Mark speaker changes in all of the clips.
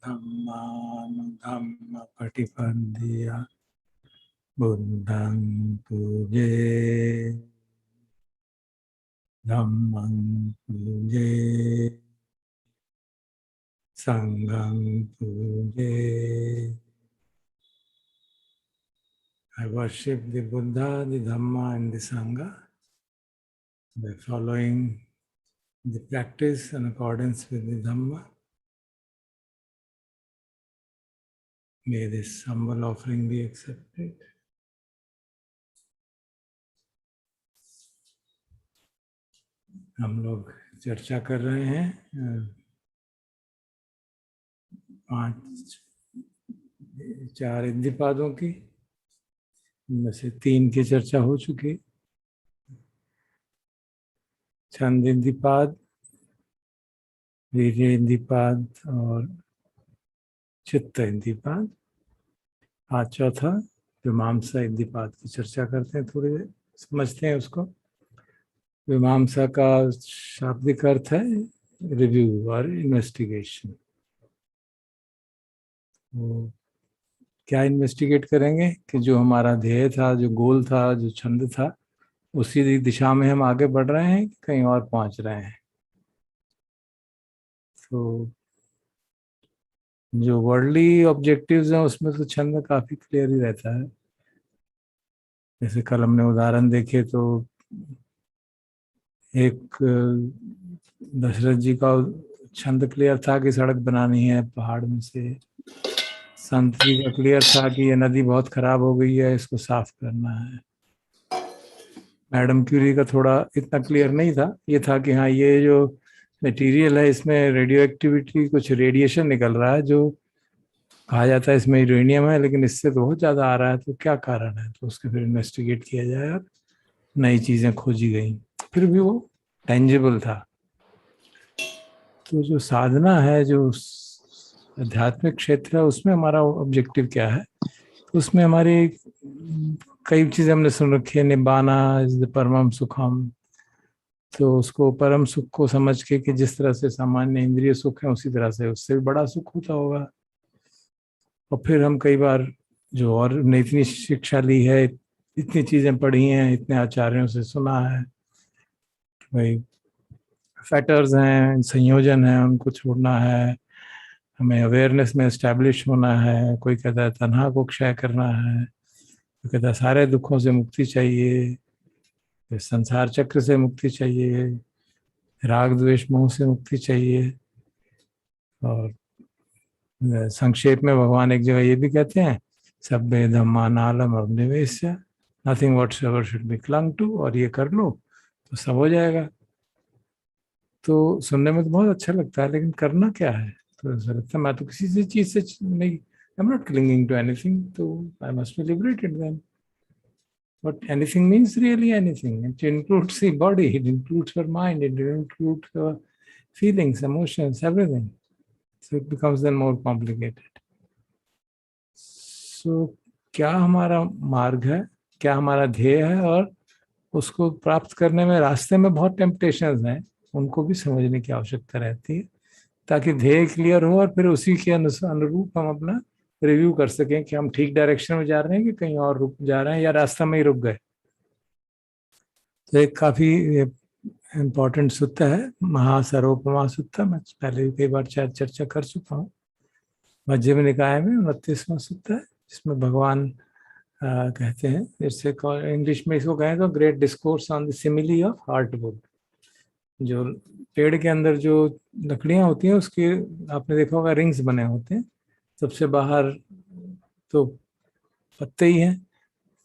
Speaker 1: धम्मानुधम्म पटिपन्दिया बुद्धं पूजे धम्मं पूजे संघं पूजे. I worship the Buddha, the Dhamma and the Sangha by following the practice in accordance with the Dhamma. May this humble offering be accepted. हम लोग चर्चा कर रहे हैं 4 इद्धिपादों की, इनमें से 3 की चर्चा हो चुकी. छंद इद्धिपाद, वीर्य इद्धिपाद और चित्त इद्धिपाद. आज चौथा मीमांसा इद्धिपाद की चर्चा करते हैं, थोड़ी समझते हैं उसको. मीमांसा का शाब्दिक अर्थ है रिव्यू और इन्वेस्टिगेशन. तो क्या इन्वेस्टिगेट करेंगे कि जो हमारा ध्येय था, जो गोल था, जो छंद था, उसी दिशा में हम आगे बढ़ रहे हैं कि कहीं और पहुंच रहे हैं. तो जो वर्ल्डली ऑब्जेक्टिव्स हैं उसमें तो छंद काफी क्लियर ही रहता है. जैसे कल हमने उदाहरण देखे तो एक दशरथ जी का छंद क्लियर था कि सड़क बनानी है पहाड़ में से. संत जी का क्लियर था कि ये नदी बहुत खराब हो गई है, इसको साफ करना है. मैडम क्यूरी का थोड़ा इतना क्लियर नहीं था, ये था कि हाँ ये जो मटेरियल है इसमें रेडियो एक्टिविटी, कुछ रेडिएशन निकल रहा है जो कहा जाता है इसमें यूरेनियम है, लेकिन इससे तो बहुत ज़्यादा आ रहा है, तो क्या कारण है. तो उसके फिर इन्वेस्टिगेट किया जाए और नई चीज़ें खोजी गई, फिर भी वो टेंजिबल था. तो जो साधना है, जो आध्यात्मिक क्षेत्र है, उसमें हमारा ऑब्जेक्टिव क्या है. तो उसमें हमारी कई चीज़ें हमने सुन रखी है. निब्बाना इज द परमम सुखम. तो उसको परम सुख को समझ के कि जिस तरह से सामान्य इंद्रिय सुख है उसी तरह से उससे भी बड़ा सुख होता होगा. और फिर हम कई बार जो और ने इतनी शिक्षा ली है, इतनी चीज़ें पढ़ी हैं, इतने आचार्यों से सुना है, भाई फैक्टर्स हैं, संयोजन है, उनको छोड़ना है, हमें अवेयरनेस में एस्टैब्लिश होना है. कोई कहता है तन्हा को क्षय करना है, कोई कहता है सारे दुखों से मुक्ति चाहिए, संसार चक्र से मुक्ति चाहिए, राग द्वेष मोह से मुक्ति चाहिए. और संक्षेप में भगवान एक जगह ये भी कहते हैं सब्बे धम्मा नालम अवनिवेश्य, nothing whatsoever should be clung to. और ये कर लो तो सब हो जाएगा. तो सुनने में तो बहुत अच्छा लगता है, लेकिन करना क्या है. तो ऐसा लगता है मैं तो किसी से चीज से नहीं, I am not clinging to anything, तो I must be liberated then. But anything means really anything. It includes the body, it includes your mind, it includes your feelings, emotions, everything. So it becomes then more complicated. So क्या हमारा मार्ग है, क्या हमारा ध्येय है, और उसको प्राप्त करने में रास्ते में बहुत टेम्पटेशंस हैं, उनको भी समझने की आवश्यकता रहती है, ताकि ध्येय क्लियर हो और फिर उसी के अनुरूप हम अपना रिव्यू कर सकें कि हम ठीक डायरेक्शन में जा रहे हैं कि कहीं और रुक जा रहे हैं या रास्ता में ही रुक गए. तो एक काफी इम्पोर्टेंट सूत्र है महासरोपमा सूत्र. मैं पहले भी कई बार चर्चा कर चुका हूँ. मध्यम निकाय में 29वां सूत्र है, जिसमें भगवान कहते हैं, जैसे इंग्लिश में इसको कहें तो great discourse on the simile of heartwood. जो पेड़ के अंदर जो लकड़ियां होती हैं उसके आपने देखा होगा रिंग्स बने होते हैं. सबसे बाहर तो पत्ते ही हैं,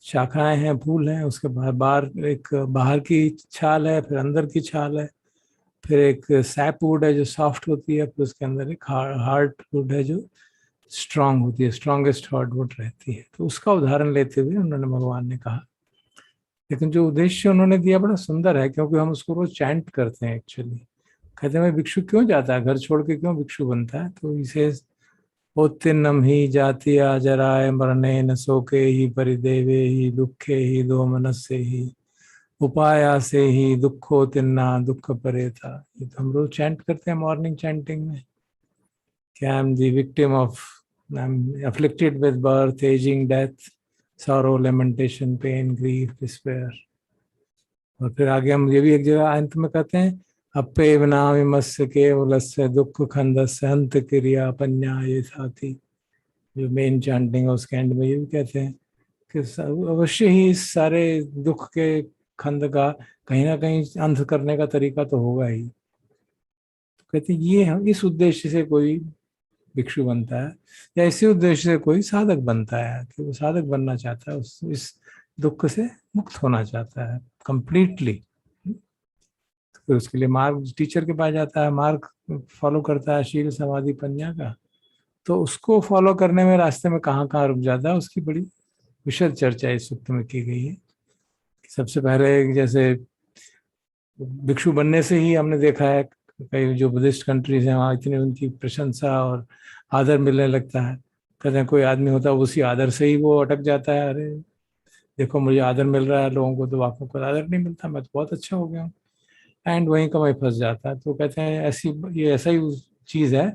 Speaker 1: शाखाएं हैं, फूल हैं, उसके बाहर एक बाहर की छाल है, फिर अंदर की छाल है, फिर एक सैप वुड है जो सॉफ्ट होती है, फिर उसके अंदर एक हार्ड वुड है जो स्ट्रांग होती है, स्ट्रांगेस्ट हार्ड वुड रहती है. तो उसका उदाहरण लेते हुए उन्होंने भगवान ने कहा. लेकिन जो उद्देश्य उन्होंने दिया बड़ा सुंदर है, क्योंकि हम उसको रोज चैंट करते हैं. एक्चुअली कहते हैं मैं भिक्षु क्यों जाता है, घर छोड़ के क्यों भिक्षु बनता है. तो इसे उत्तिन्नम ही जातिया जराय मरणे न शोके ही परिदेवे ही दुखे ही दो मनस्से ही उपाया से ही दुखो तिन्ना दुख परे था. ये तो हम रोज चैंट करते हैं मॉर्निंग चैंटिंग में. कि I am the victim of, I am afflicted with birth, ageing, death, sorrow, lamentation, pain, grief, despair. और फिर आगे हम ये भी एक जगह अंत में कहते हैं, अप्पे विनामि मस्य केवलस्य दुख खंडस्य अंत क्रिया पन्या ये साथी। जो मेन चैंटिंग है उसके एंड में ये भी कहते हैं कि अवश्य ही इस सारे दुख के खंड का कहीं ना कहीं अंत करने का तरीका तो होगा ही। तो कहते हैं ये इस उद्देश्य से कोई भिक्षु बनता है या इसी उद्देश्य से कोई साधक बनता है कि वो साधक बनना चाहता है, इस दुख से मुक्त होना चाहता है कंप्लीटली। तो उसके लिए मार्ग टीचर के पास जाता है, मार्ग फॉलो करता है शील समाधि पन्या का। तो उसको फॉलो करने में रास्ते में कहाँ कहाँ रुक जाता है उसकी बड़ी विशद चर्चा इस सूक्त में की गई है। सबसे पहले जैसे भिक्षु बनने से ही हमने देखा है कई जो बुद्धिस्ट कंट्रीज हैं वहाँ इतनी उनकी प्रशंसा और आदर मिलने लगता है। कहते हैं कोई आदमी होता है उसी आदर से ही वो अटक जाता है, अरे देखो मुझे आदर मिल रहा है, लोगों को तो आपको कोई आदर नहीं मिलता, मैं तो बहुत अच्छा हो गया हूँ, एंड वहीं का वहीं फंस जाता है। तो कहते हैं ऐसी ये ऐसा ही चीज़ है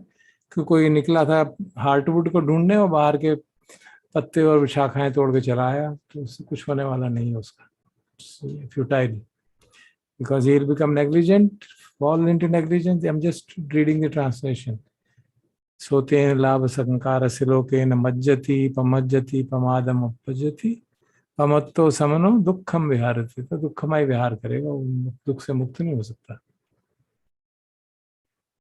Speaker 1: कि कोई निकला था हार्टवुड को ढूंढने और बाहर के पत्ते और शाखाएं तोड़ के चला आया, तो उससे कुछ होने वाला नहीं है उसका, futile, because he will become negligent, fall into negligence. I'm just reading the translation. सोतेन लाभ संकार सिलोकेन मज्जति पमज्जति पमादम उपज्जति पमत्तो समनो दुखम विहारति। तो दुखमय विहार करेगा, वो दुख से मुक्त नहीं हो सकता।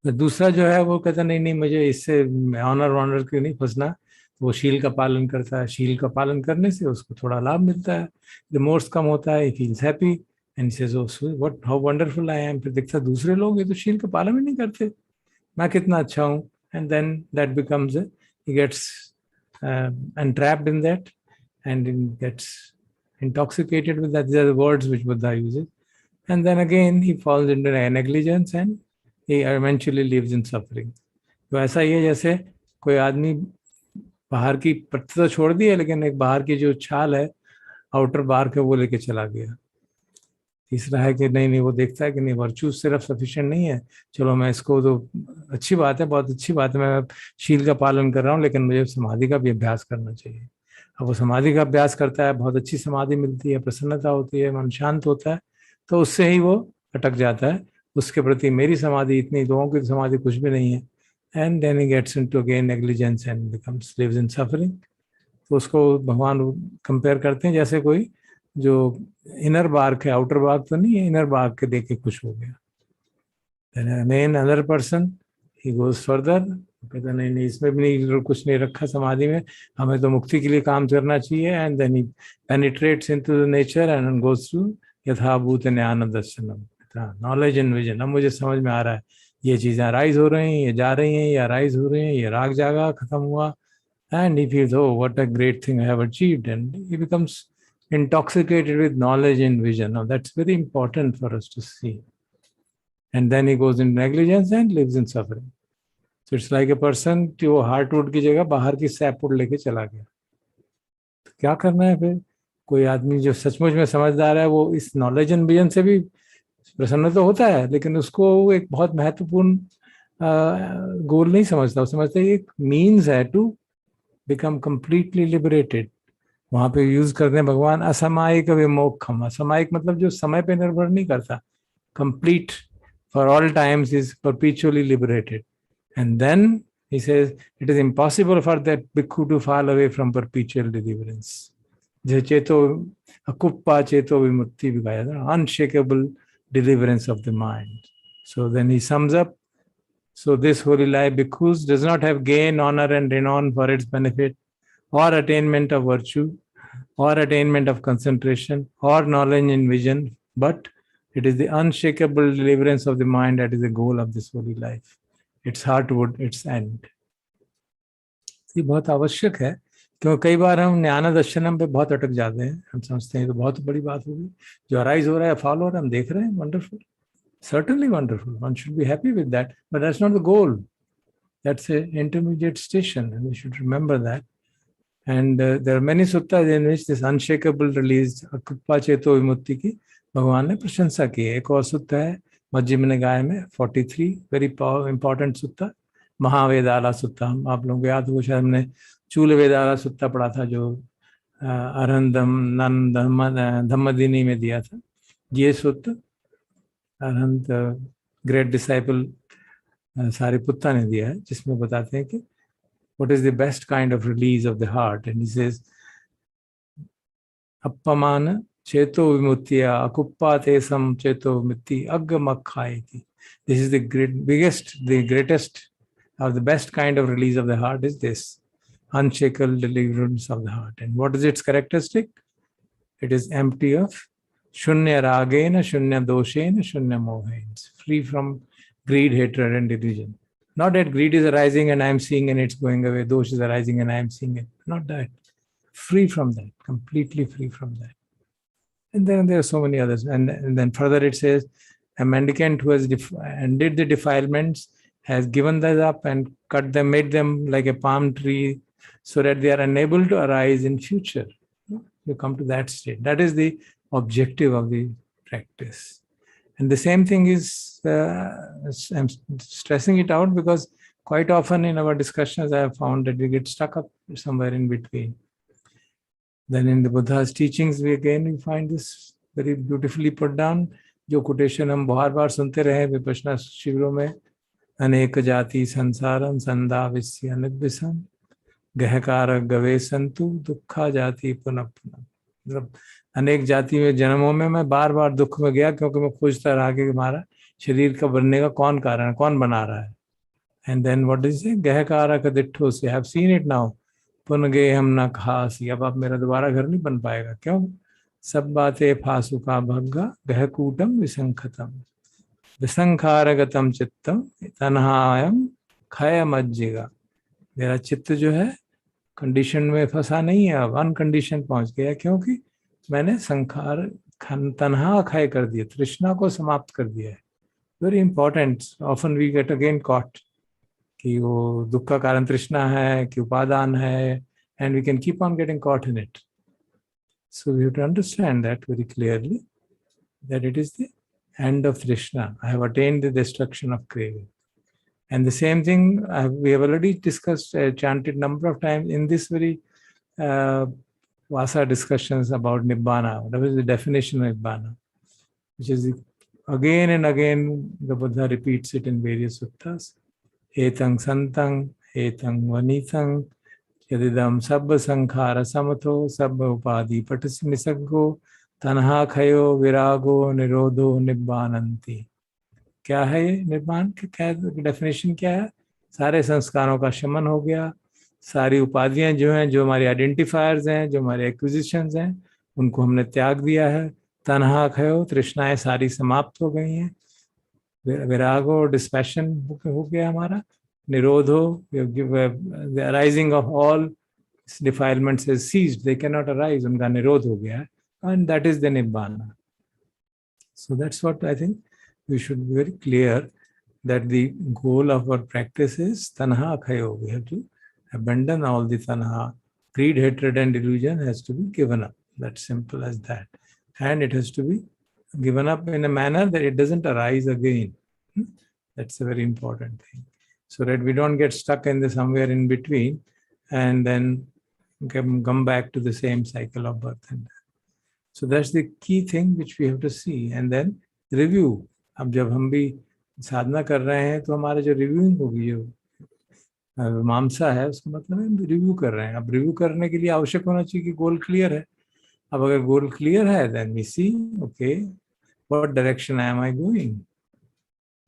Speaker 1: तो दूसरा जो है वो कहता नहीं नहीं मुझे इससे ऑनर वॉनर के नहीं फंसना, वो शील का पालन करता है। शील का पालन करने से उसको थोड़ा लाभ मिलता है, रिमोर्स कम होता है, feels happy and says oh what how wonderful I am. फिर देखता दूसरे लोग ये तो शील का पालन ही नहीं करते, मैं कितना अच्छा हूँ, and then that becomes he gets entrapped in that and gets intoxicated with that. These are the words which Buddha uses, and then again he falls into negligence and he eventually lives in suffering. तो ऐसा ही है जैसे कोई आदमी बाहर की पत्ती तो छोड़ दी है लेकिन एक बाहर की जो छाल है आउटर बार के वो लेके चला गया। तीसरा है कि नहीं नहीं वो देखता है कि नहीं वर्चू सिर्फ सफिशिएंट नहीं है, चलो मैं इसको तो अच्छी बात है, बहुत अच्छी बात है, मैं शील का पालन कर रहा हूँ लेकिन मुझे समाधि का भी अभ्यास करना चाहिए। अब वो समाधि का अभ्यास करता है, बहुत अच्छी समाधि मिलती है, प्रसन्नता होती है, मन शांत होता है, तो उससे ही वो अटक जाता है उसके प्रति, मेरी समाधि इतनी, लोगों की समाधि कुछ भी नहीं है, and then he gets into again negligence and becomes lives in suffering. तो उसको भगवान कंपेयर करते हैं जैसे कोई जो इनर बार्क है, आउटर बार्क तो नहीं है, इनर बार्क के देख के खुश हो गया। Again other person he goes further, कहता नहीं नहीं इसमें भी नहीं कुछ नहीं रखा समाधि में, हमें तो मुक्ति के लिए काम करना चाहिए, and then he penetrates into the nature and goes through यथाभूत ज्ञान दर्शनम, नॉलेज एंड विजन। अब मुझे समझ में आ रहा है ये चीजें राइज हो रही हैं, ये जा रही हैं, या राइज हो रही हैं, ये राग जागा खत्म हुआ, and he feels, oh what a great thing I have achieved, and he becomes intoxicated with knowledge and vision. Now that's very important for us to see. And then he goes into negligence and lives in suffering. So it's like a person जो heartwood की जगह बाहर की sapwood लेके चला गया। तो क्या करना है फिर? कोई आदमी जो सचमुच में समझदार है वो इस नॉलेज एंड विजन से भी प्रसन्न तो होता है, लेकिन उसको एक बहुत महत्वपूर्ण गोल नहीं समझता, वो समझता है एक मीन्स है टू बिकम कंप्लीटली लिबरेटेड। वहां पे यूज करते हैं भगवान असमायिक विमोक्षम। असमायिक मतलब जो समय पे निर्भर नहीं करता, complete for all times, is perpetually liberated. And then he says it is impossible for that bhikkhu to fall away from perpetual deliverance. जो चेतो अकुप्पा चेतो विमुक्ति भी कहा था, unshakeable deliverance of the mind. So then he sums up, so this holy life bhikkhus does not have gain, honor and renown for its benefit, or attainment of virtue, or attainment of concentration, or knowledge and vision, but it is the unshakable deliverance of the mind that is the goal of this holy life. Its heartwood, its end. ये बहुत आवश्यक है, क्योंकि कई बार हम ज्ञान दर्शनम पे बहुत अटक जाते हैं। हम समझते हैं तो बहुत बड़ी बात होगी, जो अराइज हो रहा है, फॉलो हो रहा है, हम देख रहे हैं, wonderful, certainly wonderful, one should be happy with that, but that's not the goal. That's an intermediate station, and we should remember that. And there are many suttas in which this unshakable release akuppa cheto vimukti की भगवान ने प्रशंसा की है। एक और सुत्ता है मध्यम निकाय में 43, very important sutta, महावेदाला सुत्ता, आप लोगों को याद हो शायद हमने चूल वेदाला सुत्ता पढ़ा था, जो अरहंतम नंद धम्मदिनी में दिया था। ये सुत्त अरहंत ग्रेट डिसाइपल सारिपुत्ता ने दिया है, जिसमें बताते हैं कि what is the best kind of release of the heart, and he says appamana cheto vimuttiya akuppatesam cheto vimutti aggamakkhayati. This is the greatest or the best kind of release of the heart is this unshackled deliverance of the heart. And what is its characteristic? It is empty of shunya ragena, shunya doshena, shunya mohena, free from greed, hatred and delusion. Not that greed is arising and I am seeing and it's going away, dosh is arising and I am seeing it. Not that. Free from that, completely free from that. And then there are so many others. And then further it says, a mendicant who has ended the defilements has given that up and cut them, made them like a palm tree so that they are unable to arise in future. You come to that state. That is the objective of the practice. And the same thing is, I'm stressing it out because quite often in our discussions, I have found that we get stuck up somewhere in between. Then in the Buddha's teachings, we find this very beautifully put down. जो quotation हम बहुत बार सुनते रहे विपश्यना शिविरों में, अनेक जाति संसारम संदाविस्य निब्बिसम गहकार गवे संतु दुखा जाति पुनः पुनः. मतलब अनेक जाति में जन्मों में मैं बार बार दुख में गया, क्योंकि मैं खोजता रहा कि हमारा शरीर का बनने का कौन कारण है, कौन बना रहा है. And then what is it, गहकारा का दिट्ठो से, हैव सीन इट नाउ, पुन गए हम ना खासी, अब आप मेरा दोबारा घर नहीं बन पाएगा. क्यों? सब बातें फासु का भग्गा गहकूटम विसंखतम विसंखारगतम चित्तम तन्हायम खय मज्जिगा. मेरा चित्त जो है कंडीशन में फंसा नहीं है, अब अनकंडीशन पहुंच गया, क्योंकि मैंने संखार तन्हा खय कर दिया, तृष्णा को समाप्त कर दिया है. Very important. Often we get again caught कि वो दुख का कारण तृष्णा है कि उपादान है, and we can keep on getting caught in it. So we have to understand that very clearly, that it is the end of Trishna. I have attained the destruction of craving. And the same thing we have already discussed, chanted number of times in this very Vasa discussions about Nibbana. What is the definition of Nibbana? Which is again and again the Buddha repeats it in various suttas. Etang santang, etang vanitang, यदिदम सब संखार समथो सब उपाधि पटस निसग्गो तन्हा खयो विरागो निरोधो निब्बानंति. क्या है ये निब्बान? क्या definition क्या है? सारे संस्कारों का शमन हो गया, सारी उपाधियां जो हैं, जो हमारे आइडेंटिफायर्स हैं, जो हमारे एक्विजिशंस हैं, उनको हमने त्याग दिया है. तन्हा खयो, तृष्णाएं सारी समाप्त हो गई हैं. विरागो, डिस्पैशन हो गया हमारा. Nirodho, the arising of all defilements has ceased. They cannot arise. Unka nirodh ho gaya. And that is the Nibbana. So that's what I think we should be very clear, that the goal of our practice is tanha khayo. We have to abandon all the tanha. Greed, hatred and delusion has to be given up. That's simple as that. And it has to be given up in a manner that it doesn't arise again. That's a very important thing. So that we don't get stuck in the somewhere in between and then come back to the same cycle of birth and death. So that's the key thing which we have to see. And then review. अब जब हम भी साधना कर रहे हैं तो हमारा जो रिव्यूइंग होगी, जो मामसा है, उसका मतलब हम रिव्यू कर रहे हैं. अब रिव्यू करने के लिए आवश्यक होना चाहिए कि गोल क्लियर है. अब अगर गोल क्लियर है, then we see, okay, what direction am I going?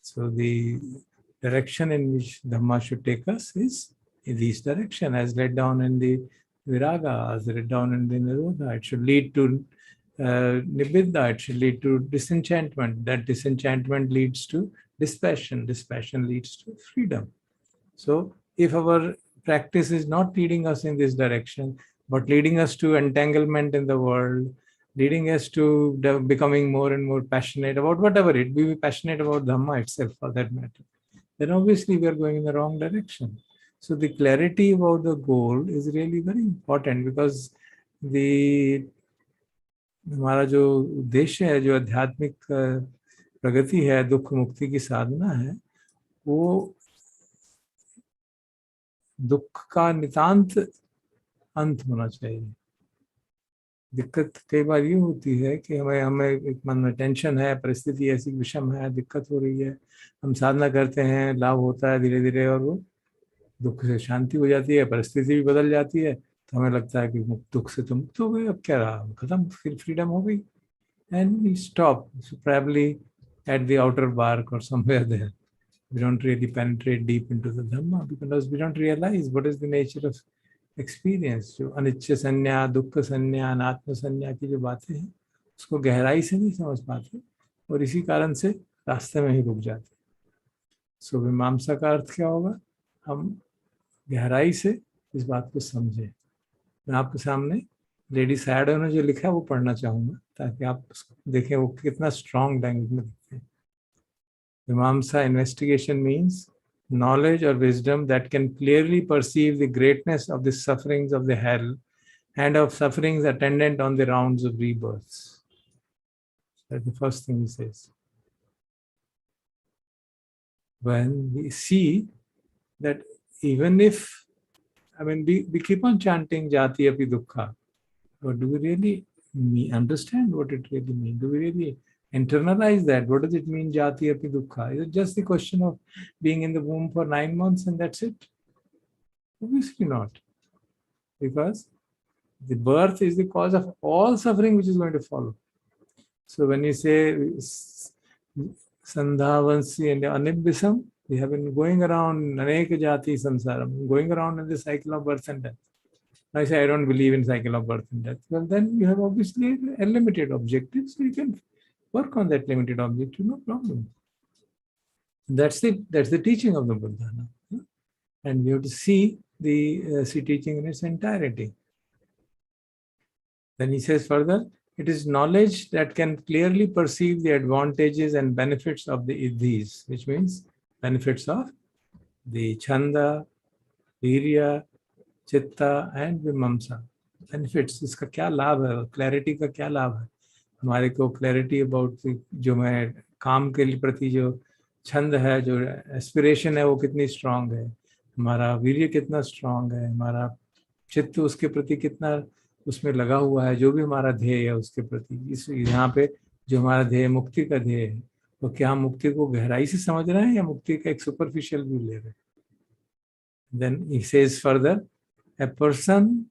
Speaker 1: So the direction in which Dhamma should take us is in this direction, as laid down in the Viraga, as laid down in the Nirodha. It should lead to Nibbida, it should lead to disenchantment. That disenchantment leads to dispassion. Dispassion leads to freedom. So if our practice is not leading us in this direction, but leading us to entanglement in the world, leading us to becoming more and more passionate about whatever it be, passionate about Dhamma itself for that matter, then obviously we are going in the wrong direction. So the clarity about the goal is really very important, because हमारा जो उद्देश्य है, जो आध्यात्मिक प्रगति है, दुख मुक्ति की साधना है, वो दुख का नितांत अंत होना चाहिए। दिक्कत कई बार ये होती है कि हमें हमें एक मन में टेंशन है, परिस्थिति ऐसी विषम है, दिक्कत हो रही है, हम साधना करते हैं, लाभ होता है धीरे धीरे, और वो दुख से शांति हो जाती है, परिस्थिति भी बदल जाती है, तो हमें लगता है कि दुख से तो मुक्त हो गए, अब क्या रहा, खत्म, फिर फ्रीडम हो गई, and we stop probably at the outer bark or somewhere there. We don't really penetrate deep into the Dhamma because we don't realize what is the nature of experience. जो अनिच्छ संज्ञा, दुख संज्ञा, अनात्म संज्ञा की जो बातें हैं, उसको गहराई से नहीं समझ पाते, और इसी कारण से रास्ते में ही रुक जाते। सो मीमांसा का अर्थ क्या होगा? हम गहराई से इस बात को समझें। मैं आपके सामने लेडी सैडो ने जो लिखा है वो पढ़ना चाहूंगा, ताकि आप देखें वो कितना स्ट्रॉन्ग लैंग्वेज में लिखते हैं। Mimamsa investigation means knowledge or wisdom that can clearly perceive the greatness of the sufferings of the hell and of sufferings attendant on the rounds of rebirths. That's the first thing he says. When we see that even if, we keep on chanting Jati Api Dukkha, but do we really understand what it really means? Do we really internalize that? What does it mean, Jati Api Dukkha? Is it just the question of being in the womb for 9 months and that's it? Obviously not. Because the birth is the cause of all suffering which is going to follow. So when you say Sandhavansi and Anibhisam, we have been going around Aneka Jati Samsaram, going around in the cycle of birth and death. I say I don't believe in cycle of birth and death. Well, then you have obviously a limited objective, so you can work on that limited objective, no problem. That's the teaching of the Buddha. No? And you have to see the teaching in its entirety. Then he says further, it is knowledge that can clearly perceive the advantages and benefits of the Iddhis, which means benefits of the Chanda, Virya, चित्ता and विमम्सा। Benefits, इसका क्या लाभ है, clarity का क्या लाभ है हमारे को, क्लैरिटी अबाउट जो मैं काम के लिए प्रति जो छंद है, जो एस्पिरेशन है, वो कितनी स्ट्रांग है, हमारा वीर्य कितना स्ट्रांग है, हमारा चित्त उसके प्रति कितना उसमें लगा हुआ है, जो भी हमारा ध्येय है उसके प्रति। इस यहाँ पे जो हमारा ध्येय, मुक्ति का ध्येय है, तो क्या हम मुक्ति को गहराई से समझ रहे हैं या मुक्ति का एक सुपरफिशियल व्यू ले रहे हैं? Then he says further, a person,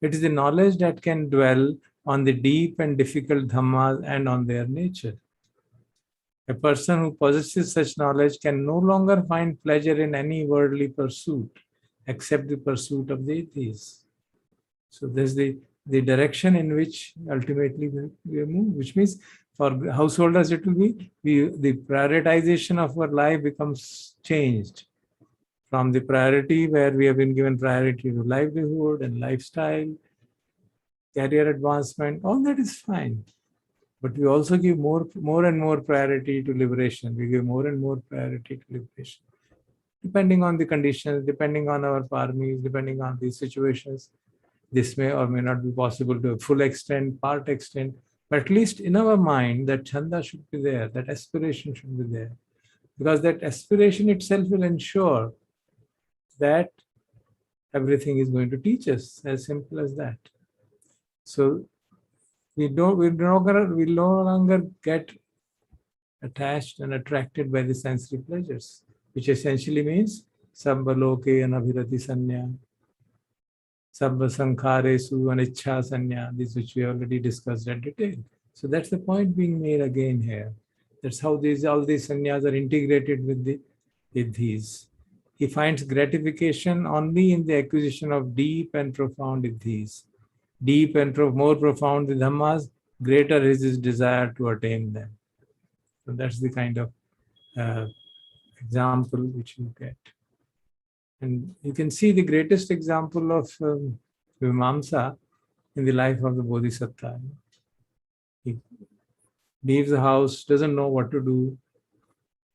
Speaker 1: it is the knowledge that can dwell on the deep and difficult dhammas and on their nature. A person who possesses such knowledge can no longer find pleasure in any worldly pursuit except the pursuit of the atheist. So there's the direction in which ultimately we move, which means for householders it will be the prioritization of our life becomes changed. From the priority where we have been given priority to livelihood and lifestyle, career advancement, all that is fine. But we also give more and more priority to liberation. We give more and more priority to liberation. Depending on the conditions, depending on our paramis, depending on the situations, this may or may not be possible to a full extent, part extent, but at least in our mind, that chanda should be there, that aspiration should be there. Because that aspiration itself will ensure that everything is going to teach us, as simple as that. So we no longer get attached and attracted by the sensory pleasures, which essentially means sabba loke anabhirati sanya, sabba sankharesu aniccha sanya, this which we already discussed in detail. So that's the point being made again here. That's how all these sanyas are integrated with the Iddhis. He finds gratification only in the acquisition of deep and profound Iddhis. Deep and more profound the Dhammas, greater is his desire to attain them. So that's the kind of example which you get. And you can see the greatest example of Vimamsa in the life of the Bodhisattva. He leaves the house, doesn't know what to do.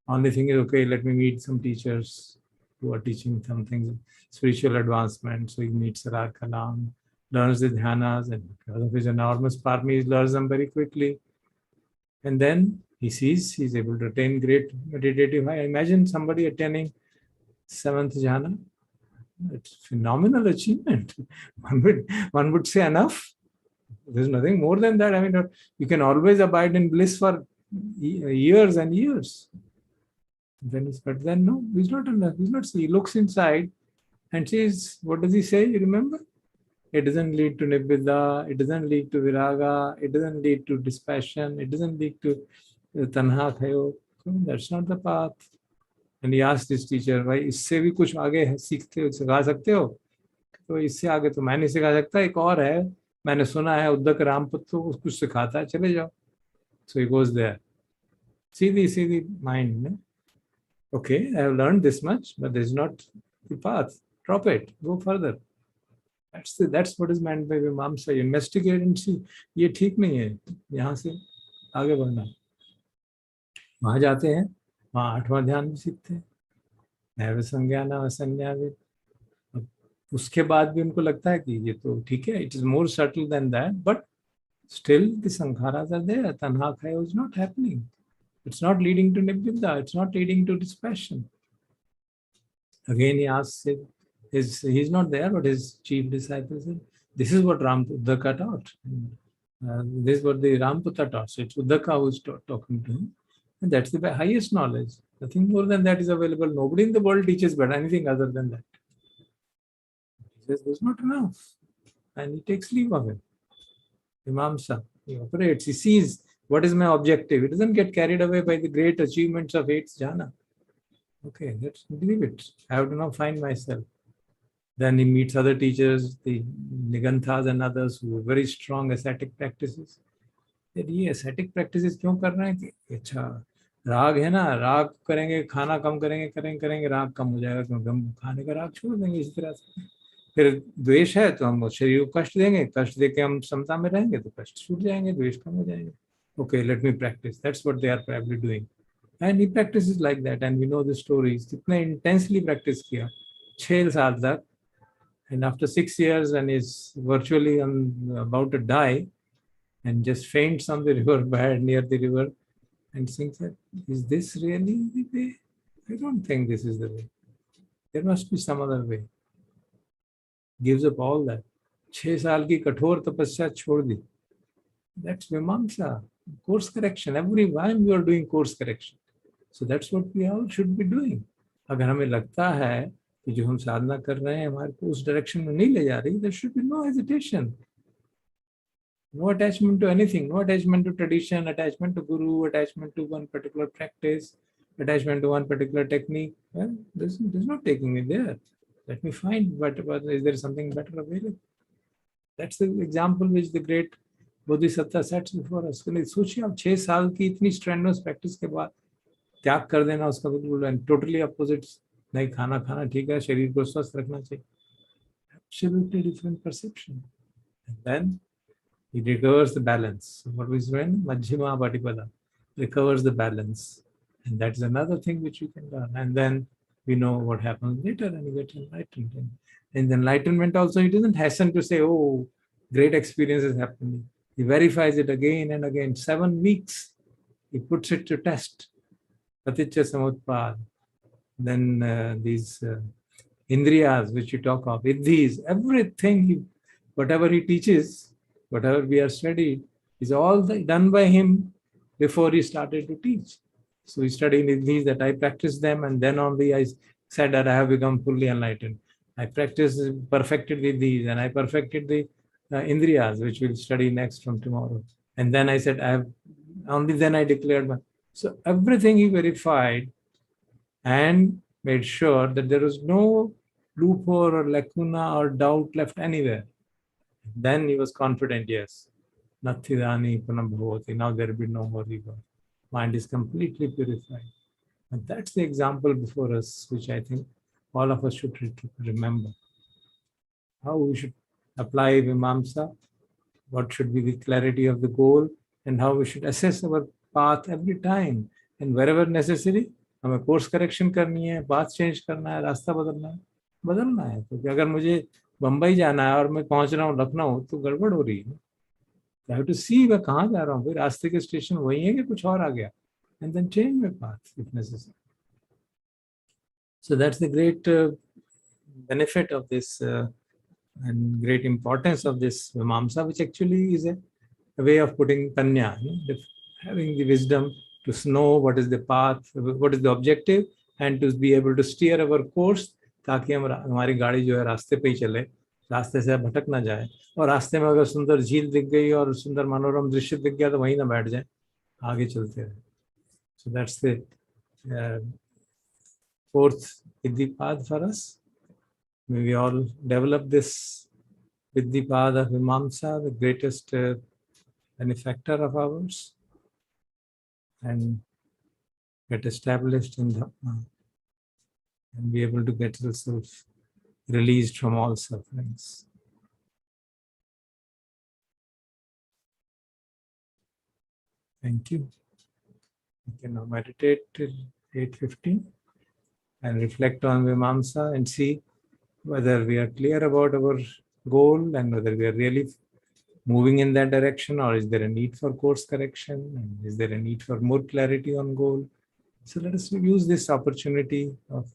Speaker 1: Only thing is, okay, let me meet some teachers who are teaching something, spiritual advancement. So he meets Sarar Kalam, learns the dhyanas, and because of his enormous parami, he learns them very quickly. And then he sees he's able to attain great meditative high. Imagine somebody attaining 7th jhana It's phenomenal achievement. One would say enough. There's nothing more than that. I mean, you can always abide in bliss for years and years. But then no, he's not enough. He's not. He looks inside and says, what does he say? You remember? It doesn't lead to Iddhipada. It doesn't lead to viraga. It doesn't lead to dispassion. It doesn't lead to tanha khayo. That's not the path. And he asked his teacher, भाई इससे भी कुछ आगे सीखते हो, सिखा सकते हो? तो इससे आगे तो मैं नहीं सिखा सकता, एक और है, मैंने सुना है उद्धक रामपुत्र तो कुछ सिखाता है, चले जाओ. So he goes there. See the mind. No? Okay, I have learned this much, but this is not the path. Drop it. Go further. That's what is meant by Vimamsa. Investigate and see. ये ठीक नहीं है. यहाँ से आगे बढ़ना. वहाँ जाते हैं. वहाँ 8वां ध्यान भी सीखते हैं. नैव संज्ञान असंज्ञावित. उसके बाद भी उनको लगता है कि ये तो ठीक है. It is more subtle than that, but still the sankharas are there. Tanha khaya is not happening. It's not leading to nibbida. It's not leading to dispassion. Again, he asks it. He's not there, but his chief disciple said, this is what Uddhaka taught. This is what the Ramputra taught. So it's Uddhaka who is talking to him. And that's the highest knowledge. Nothing more than that is available. Nobody in the world teaches but anything other than that. He says, there's not enough. And he takes leave of it. Vimamsa. He operates. He sees what is my objective. He doesn't get carried away by the great achievements of 8th jhana. Okay, let's leave it. I have to now find myself. Then he meets other teachers, the Niganthas and others who have very strong ascetic practices. ये ascetic practices क्यों कर रहे हैं कि अच्छा राग है ना, राग करेंगे, खाना कम करेंगे, राग कम हो जाएगा क्योंकि हम खाने का राग छोड़ देंगे इसी तरह से. फिर द्वेष है तो हम शरीर को कष्ट देंगे, कष्ट देके हम समता में रहेंगे तो कष्ट छूट जाएंगे, द्वेष कम हो जाएंगे. Okay, let me practice. That's what they are probably doing. And he practices like that. And we know the stories. कितने intensely practice किया 6 साल तक. And after 6 years, when he's virtually about to die, and just faints on the river bed near the river, and thinks that, is this really the way? I don't think this is the way. There must be some other way. Gives up all that. 6 साल की कठोर तपस्या छोड़ दी. That's Vimamsa. Course correction. Every time you are doing course correction. So that's what we all should be doing. अगर हमें लगता है कि जो हम साधना कर रहे हैं हमारे को उस डायरेक्शन में नहीं ले जा रही, there should be no hesitation. No attachment to anything, no attachment to tradition, attachment to guru, attachment to one particular practice, attachment to one particular technique. Well, there's not taking me there. Let me find is there something better available. That's the example which the great Bodhisattva sets before us. सोचिए आप 6 साल की इतनी strenuous practice के बाद त्याग कर देना उसका बिल्कुल and totally opposites. नहीं खाना ठीक है, शरीर को स्वस्थ रखना चाहिए. Absolutely different perception. And then he recovers the balance. What we when Majjhima Bodhipada recovers the balance. And that's another thing which we can learn. And then we know what happens later and we get enlightened. And the enlightenment also, he doesn't hasten to say, oh, great experience is happening. He verifies it again and again. 7 weeks, he puts it to test. Paticca Samutpad. Then these Indriyas, which you talk of, Iddhis, everything, whatever he teaches, whatever we are studied, is all done by him before he started to teach. So he studied Iddhis, that I practiced them, and then only I said that I have become fully enlightened. I perfected Iddhis, and I perfected the Indriyas, which we'll study next from tomorrow. And then I said, only then I declared. So everything he verified and made sure that there was no loophole or lacuna or doubt left anywhere. Then he was confident, yes, Nathidani Punabhavati, now there will be no more ego. Mind is completely purified. And that's the example before us, which I think all of us should remember. How we should apply Vimamsa, what should be the clarity of the goal, and how we should assess our path every time. And wherever necessary, हमें course correction करनी है, बात change करना है, रास्ता बदलना है. क्योंकि अगर मुझे बम्बई जाना है और मैं पहुंच रहा हूँ लखनऊ, तो गड़बड़ हो रही है. I have to see मैं कहाँ जा रहा हूँ, फिर रास्ते के स्टेशन वही है कि कुछ और आ गया. And then change my path if necessary. So that's the great benefit of this and great importance of this Vimamsa, which actually is a way of putting Panya, having the wisdom to know what is the path, what is the objective, and to be able to steer our course, ताकि हमारी गाड़ी जो है रास्ते पे ही चले, रास्ते से भटक ना जाए, और रास्ते में अगर सुंदर झील दिख गई और सुंदर मनोरम दृश्य दिख गया तो वहीं ना बैठ जाए, आगे चलते रहे. So that's the fourth Iddhipada for us. May we all develop this Iddhipada Vimamsa, the greatest benefactor of ours, and get established in Dhamma and be able to get yourself released from all sufferings. Thank you. You can now meditate till 8:15 and reflect on Vimamsa and see whether we are clear about our goal and whether we are really moving in that direction, or is there a need for course correction, and is there a need for more clarity on goal. So let us use this opportunity of,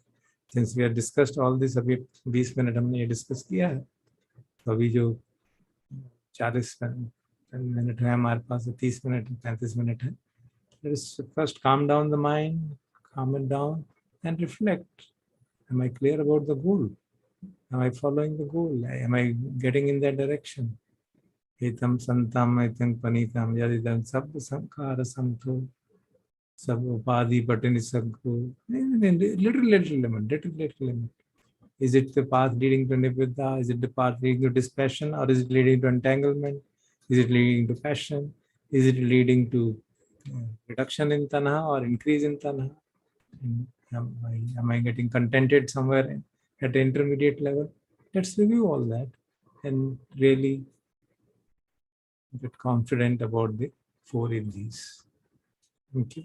Speaker 1: since we have discussed all this, अभी 20 minute हमने ये discuss किया है, तो अभी जो 40 minute है हमारे पास, 30 मिनट 35 मिनट है, let us first calm down the mind, calm it down and reflect. Am I clear about the goal? Am I following the goal? Am I getting in that direction? Etam santam etam panitam yadidam sab sankara samto sab upadhi patini saggo. Little limit. Is it the path leading to Iddhipada? Is it the path leading to dispassion, or is it leading to entanglement? Is it leading to passion? Is it leading to reduction in tanha or increase in tanha? Am I getting contented somewhere at the intermediate level? Let's review all that and really get confident about the 4 Iddhis. Thank you.